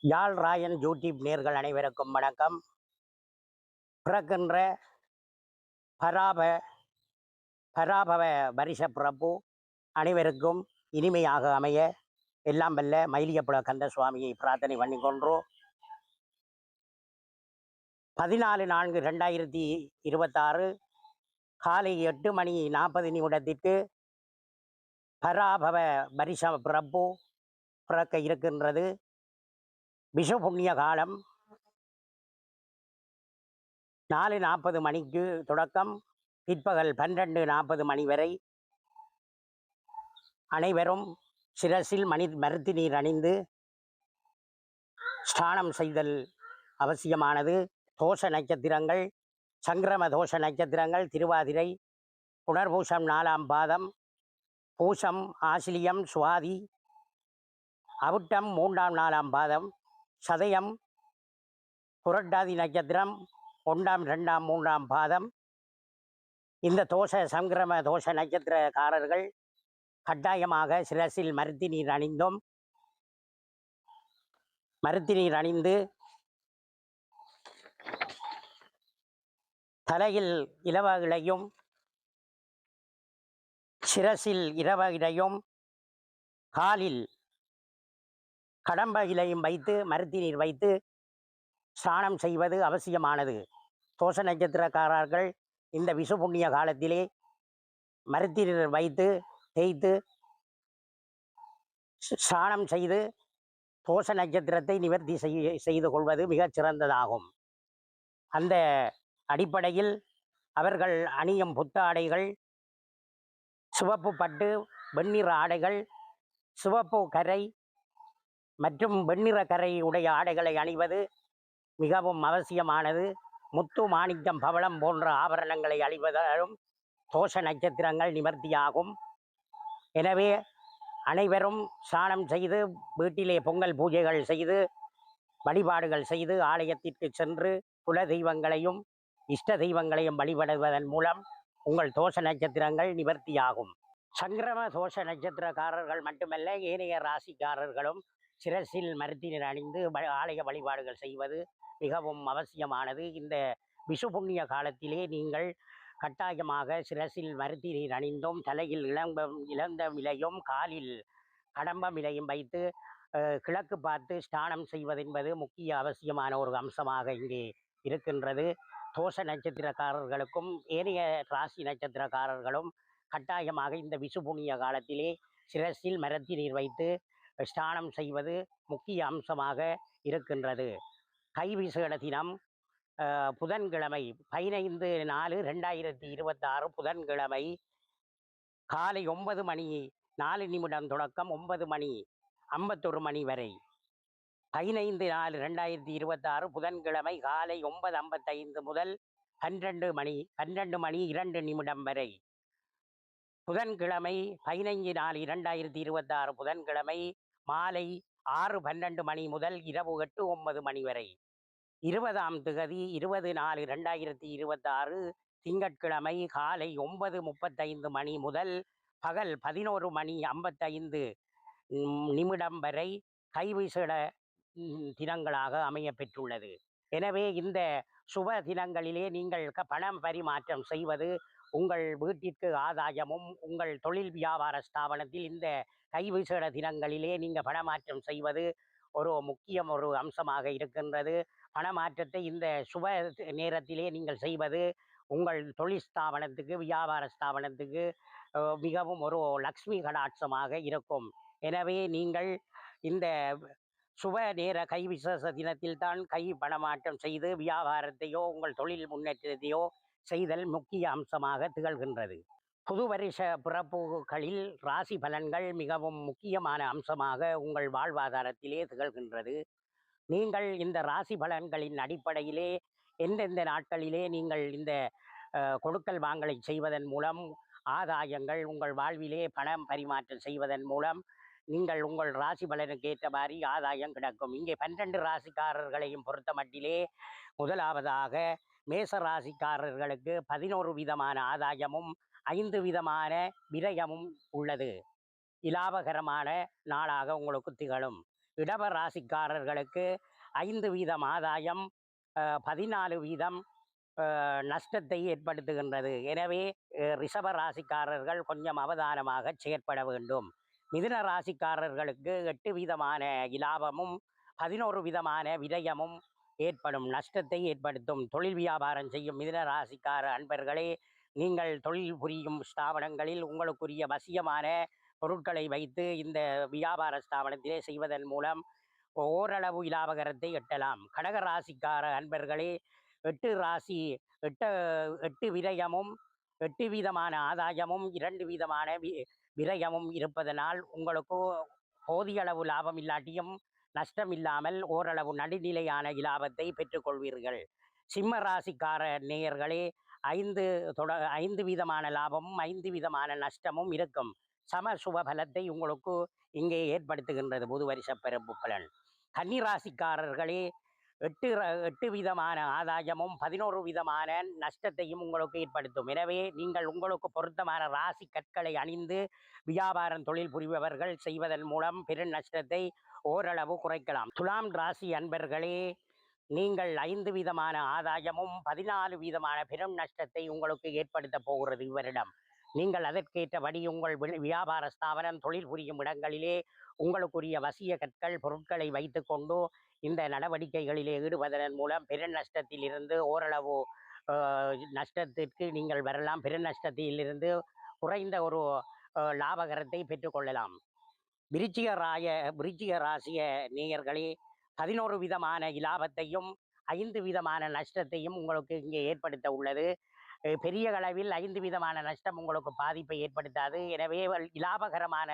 யாழ் Rayan YouTube நேர்கள் அனைவருக்கும் வணக்கம். பிறக்கின்ற பராப பராபவ வருஷ பிறப்பு அனைவருக்கும் இனிமையாக அமைய எல்லாம் வல்ல மயிலியப்புல கந்த சுவாமியை பிரார்த்தனை பண்ணிக்கொண்டு 14/4/2026 காலை 8:40 பராபவ வருஷ பிறப்பு பிறக்க இருக்கின்றது. விஷு புண்ணிய காலம் 4:40 தொடக்கம் பிற்பகல் 12:40 வரை அனைவரும் சிரசில் மருத்து நீர் அணிந்து ஸ்நானம் செய்தல் அவசியமானது. தோஷ நட்சத்திரங்கள் சங்கிரம தோஷ நட்சத்திரங்கள் திருவாதிரை, புனர்பூசம் 4ஆம் பாதம், பூசம், ஆசிலியம், சுவாதி, அவிட்டம் 3ஆம் 4ஆம் பாதம், சதயம், புரட்டாதி நட்சத்திரம் 1ஆம் 2ஆம் 3ஆம் பாதம். இந்த தோஷ சங்கிரம தோஷ நட்சத்திரக்காரர்கள் கட்டாயமாக சிரசில் மருத்து நீர் அணிந்து தலையில் இலவ இலையும் சிரசில் இரவ இலையும் காலில் கடம்ப இலையும் வைத்து மருத்து நீர் வைத்து ஸ்நானம் செய்வது அவசியமானது. தோஷ நட்சத்திரக்காரர்கள் இந்த விஷு புண்ணிய காலத்திலே மருத்து நீர் வைத்து தேய்த்து ஸ்நானம் செய்து தோஷ நட்சத்திரத்தை நிவர்த்தி செய்து கொள்வது மிகச் சிறந்ததாகும். அந்த அடிப்படையில் அவர்கள் அணியும் புத்தாடைகள் சிவப்பு பட்டு, வெண்ணிற ஆடைகள், சிவப்பு கரை மற்றும் வெண்ணிற கரை உடைய ஆடைகளை அணிவது மிகவும் அவசியமானது. முத்து, மாணிக்கம், பவளம் போன்ற ஆபரணங்களை அணிவதாலும் தோஷ நட்சத்திரங்கள் நிவர்த்தியாகும். எனவே அனைவரும் ஸ்நானம் செய்து வீட்டிலே பொங்கல் பூஜைகள் செய்து வழிபாடுகள் செய்து ஆலயத்திற்கு சென்று குல தெய்வங்களையும் இஷ்ட தெய்வங்களையும் வழிபடுவதன் மூலம் உங்கள் தோஷ நட்சத்திரங்கள் நிவர்த்தியாகும். சங்கிரம தோஷ நட்சத்திரக்காரர்கள் மட்டுமல்ல, ஏனைய ராசிக்காரர்களும் சிரசில் மருத்து நீர் அணிந்து ஆலய வழிபாடுகள் செய்வது மிகவும் அவசியமானது. இந்த விஷு புண்ணிய காலத்திலே நீங்கள் கட்டாயமாக சிரசில் மருத்து நீர் அணிந்தும் தலையில் இளந்த விலையும் காலில் கடம்ப விலையும் வைத்து கிழக்கு பார்த்து ஸ்நானம் செய்வதென்பது முக்கிய அவசியமான ஒரு அம்சமாக இங்கே இருக்கின்றது. தோஷ நட்சத்திரக்காரர்களுக்கும் ஏனைய ராசி நட்சத்திரக்காரர்களும் கட்டாயமாக இந்த விஷு புண்ணிய காலத்திலே சிரசில் மருத்து நீர் வைத்து ஸ்நானம் செய்வது முக்கிய அம்சமாக இருக்கின்றது. கைவிசேட தினம் புதன்கிழமை 15/4/2026 புதன்கிழமை காலை 9:04 தொடக்கம் 9:51 வரை. 15/4/2026 புதன்கிழமை காலை 9:55 முதல் 12:02 வரை. புதன்கிழமை 15/4/2026 புதன்கிழமை மாலை 6:12 முதல் இரவு 8:09 வரை. 20ஆம் திகதி 20/4/2026 திங்கட்கிழமை காலை 9:35 முதல் பகல் 11:55 வரை கைவிசேட தினங்களாக அமைய பெற்றுள்ளது. எனவே இந்த சுப தினங்களிலே நீங்கள் பணம் பரிமாற்றம் செய்வது உங்கள் வீட்டிற்கு ஆதாயமும், உங்கள் தொழில் வியாபார ஸ்தாபனத்தில் இந்த கைவிசேட தினங்களிலே நீங்கள் பணமாற்றம் செய்வது ஒரு அம்சமாக இருக்கின்றது. பணமாற்றத்தை இந்த சுப நேரத்திலே நீங்கள் செய்வது உங்கள் தொழில் ஸ்தாபனத்துக்கு, வியாபார ஸ்தாபனத்துக்கு மிகவும் ஒரு லக்ஷ்மி கடாட்சமாக இருக்கும். எனவே நீங்கள் இந்த சுப நேர கை விசேஷ தினத்தில் தான் கை பணமாற்றம் செய்து வியாபாரத்தையோ உங்கள் தொழில் முன்னேற்றத்தையோ செய்தல் முக்கிய அம்சமாக திகழ்கின்றது. புது வருஷ பிறப்புகளில் ராசி பலன்கள் மிகவும் முக்கியமான அம்சமாக உங்கள் வாழ்வாதாரத்திலே திகழ்கின்றது. நீங்கள் இந்த ராசி பலன்களின் அடிப்படையிலே எந்தெந்த நாட்களிலே நீங்கள் இந்த கொடுக்கல் வாங்கலை செய்வதன் மூலம் ஆதாயங்கள், உங்கள் வாழ்விலே பணம் பரிமாற்றம் செய்வதன் மூலம் நீங்கள் உங்கள் ராசி பலனுக்கு ஏற்ற மாதிரி ஆதாயம் கிடைக்கும். இங்கே 12 ராசிக்காரர்களையும் பொறுத்த மட்டிலே முதலாவதாக மேச ராசிக்காரர்களுக்கு 11 விதமான ஆதாயமும் 5 விதமான விரயமும் உள்ளது. இலாபகரமான நாளாக உங்களுக்கு திகழும். இடப ராசிக்காரர்களுக்கு 5% ஆதாயம், 14% நஷ்டத்தை ஏற்படுத்துகின்றது. எனவே ரிஷப ராசிக்காரர்கள் கொஞ்சம் அவதானமாக செயற்பட வேண்டும். மிதுன ராசிக்காரர்களுக்கு 8% இலாபமும் 11% விரயமும் ஏற்படும், நஷ்டத்தை ஏற்படுத்தும். தொழில் வியாபாரம் செய்யும் மிதுன ராசிக்கார அன்பர்களே, நீங்கள் தொழில் புரியும் ஸ்தாபனங்களில் உங்களுக்குரிய வசியமான பொருட்களை வைத்து இந்த வியாபார ஸ்தாபனத்திலே செய்வதன் மூலம் ஓரளவு இலாபகரத்தை எட்டலாம். கடக ராசிக்கார அன்பர்களே, 8 விரயமும் 8% ஆதாயமும் 2% விரயமும் இருப்பதனால் உங்களுக்கு போதிய அளவு லாபம் இல்லாட்டியும் நஷ்டம் இல்லாமல் ஓரளவு நடுநிலையான இலாபத்தை பெற்றுக்கொள்வீர்கள். சிம்ம ராசிக்கார நேயர்களே, 5% லாபமும் 5% நஷ்டமும் இருக்கும். சம சுப பலத்தை உங்களுக்கு இங்கே ஏற்படுத்துகின்றது புது வருஷ பிறப்பு பலன். கன்னி ராசிக்காரர்களே, 8% ஆதாயமும் 11% நஷ்டத்தையும் உங்களுக்கு ஏற்படுத்தும். எனவே நீங்கள் உங்களுக்கு பொருத்தமான ராசி கற்களை அணிந்து வியாபாரம் தொழில் புரிபவர்கள் செய்வதன் மூலம் பெரும் நஷ்டத்தை ஓரளவு குறைக்கலாம். துலாம் ராசி அன்பர்களே, நீங்கள் 5% ஆதாயமும் 14% பெரும் நஷ்டத்தை உங்களுக்கு ஏற்படுத்த போகிறது இவரிடம். நீங்கள் அதற்கேற்றபடி உங்கள் வியாபார ஸ்தாபனம் தொழில் புரியும் இடங்களிலே உங்களுக்குரிய வசிய கற்கள் பொருட்களை வைத்து கொண்டு இந்த நடவடிக்கைகளிலே ஈடுபடுவதன் மூலம் பெரும் நஷ்டத்தில் இருந்து ஓரளவு நஷ்டத்திற்கு நீங்கள் வரலாம். பெரும் நஷ்டத்திலிருந்து குறைந்த ஒரு லாபகரத்தை பெற்றுக்கொள்ளலாம். விருச்சிக ராசிய நேயர்களே, 11% இலாபத்தையும் 5% நஷ்டத்தையும் உங்களுக்கு இங்கே ஏற்படுத்த உள்ளது. பெரிய அளவில் 5% நஷ்டம் உங்களுக்கு பாதிப்பை ஏற்படுத்தாது. எனவே இலாபகரமான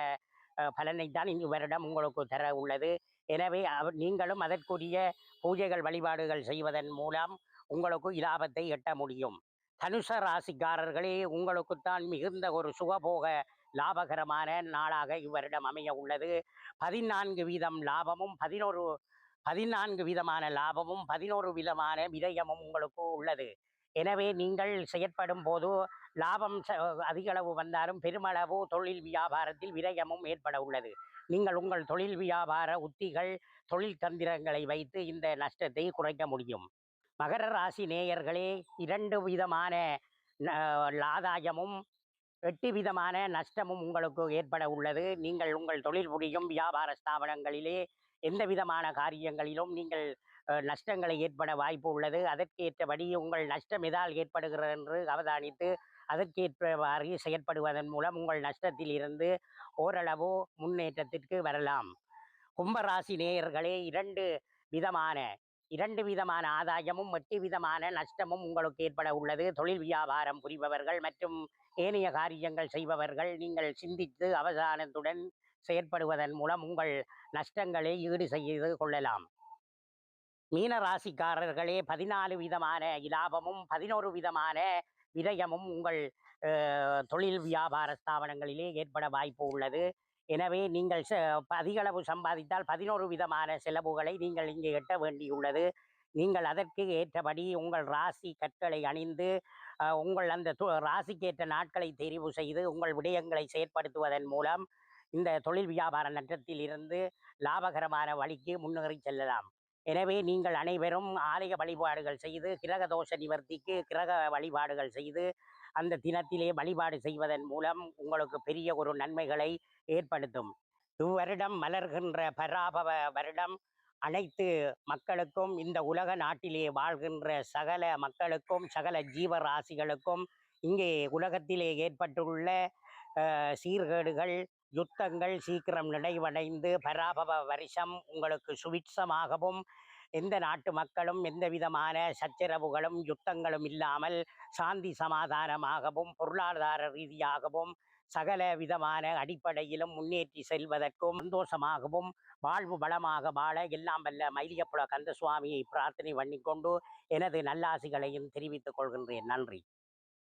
பலனைத்தான் இந்த வருடம் உங்களுக்கு தர உள்ளது. எனவே நீங்களும் அதற்குரிய பூஜைகள் வழிபாடுகள் செய்வதன் மூலம் உங்களுக்கு இலாபத்தை எட்ட முடியும். தனுச ராசிக்காரர்களே, உங்களுக்குத்தான் மிகுந்த ஒரு சுகபோக லாபகரமான நாளாக இவ்வருடம் அமைய உள்ளது. 14% லாபமும் 14% லாபமும் 11% விரயமும் உங்களுக்கு உள்ளது. எனவே நீங்கள் செயற்படும் போது லாபம் அதிகளவு வந்தாலும் பெருமளவு தொழில் வியாபாரத்தில் விரயமும் ஏற்பட உள்ளது. நீங்கள் உங்கள் தொழில் வியாபார உத்திகள் தொழில் தந்திரங்களை வைத்து இந்த நஷ்டத்தை குறைக்க முடியும். மகர ராசி நேயர்களே, 2% ஆதாயமும் 8% நஷ்டமும் உங்களுக்கு ஏற்பட உள்ளது. நீங்கள் உங்கள் தொழில் புரியும் வியாபார ஸ்தாபனங்களிலே எந்த விதமான காரியங்களிலும் நீங்கள் நஷ்டங்களை ஏற்பட வாய்ப்பு உள்ளது. அதற்கேற்றபடி உங்கள் நஷ்டம் எதால் ஏற்படுகிறது என்று அவதானித்து அதற்கேற்றவாறு செயற்படுவதன் மூலம் உங்கள் நஷ்டத்தில் இருந்து ஓரளவு முன்னேற்றத்திற்கு வரலாம். கும்பராசி நேயர்களே, 2% ஆதாயமும் 8% நஷ்டமும் உங்களுக்கு ஏற்பட உள்ளது. தொழில் வியாபாரம் புரிபவர்கள் மற்றும் ஏனைய காரியங்கள் செய்பவர்கள் நீங்கள் சிந்தித்து அவதானத்துடன் செயற்படுவதன் மூலம் உங்கள் நஷ்டங்களை ஈடு செய்து கொள்ளலாம். மீன ராசிக்காரர்களே, 14% இலாபமும் 11% விரயமும் உங்கள் தொழில் வியாபார ஸ்தாபனங்களிலே ஏற்பட வாய்ப்பு உள்ளது. எனவே நீங்கள் அதிகளவு சம்பாதித்தால் 11% செலவுகளை நீங்கள் இங்கே எட்ட வேண்டியுள்ளது. நீங்கள் அதற்கு ஏற்றபடி உங்கள் ராசி கற்களை அணிந்து உங்கள் அந்த ராசிக்கேற்ற நாட்களை தெரிவு செய்து உங்கள் விடயங்களை செயற்படுத்துவதன் மூலம் இந்த தொழில் வியாபார நட்டத்தில் இருந்து லாபகரமான வழிக்கு முன்னேறி செல்லலாம். எனவே நீங்கள் அனைவரும் ஆலய வழிபாடுகள் செய்து கிரக தோஷ நிவர்த்திக்கு கிரக வழிபாடுகள் செய்து அந்த தினத்திலே வழிபாடு செய்வதன் மூலம் உங்களுக்கு பெரிய ஒரு நன்மைகளை ஏற்படுத்தும். இவ்வருடம் மலர்கின்ற பராபவ வருடம் அனைத்து மக்களுக்கும், இந்த உலக நாட்டிலே வாழ்கின்ற சகல மக்களுக்கும், சகல ஜீவராசிகளுக்கும் இங்கே உலகத்திலே ஏற்பட்டுள்ள சீர்கேடுகள் யுத்தங்கள் சீக்கிரம் நிறைவடைந்து பராபவ வருஷம் உங்களுக்கு சுபிட்சமாகவும் எந்த நாட்டு மக்களும் எந்த விதமான சச்சரவுகளும் யுத்தங்களும் இல்லாமல் சாந்தி சமாதானமாகவும் பொருளாதார ரீதியாகவும் சகல விதமான அடிப்படையிலும் முன்னேற்றி செல்வதற்கும் சந்தோஷமாகவும் வாழ்வு வளமாக வாழ எல்லாம் வல்ல மயிலியப்புல கந்த சுவாமியை பிரார்த்தனை பண்ணிக்கொண்டு எனது நல்லாசிகளையும் தெரிவித்துக் கொள்கின்றேன். நன்றி.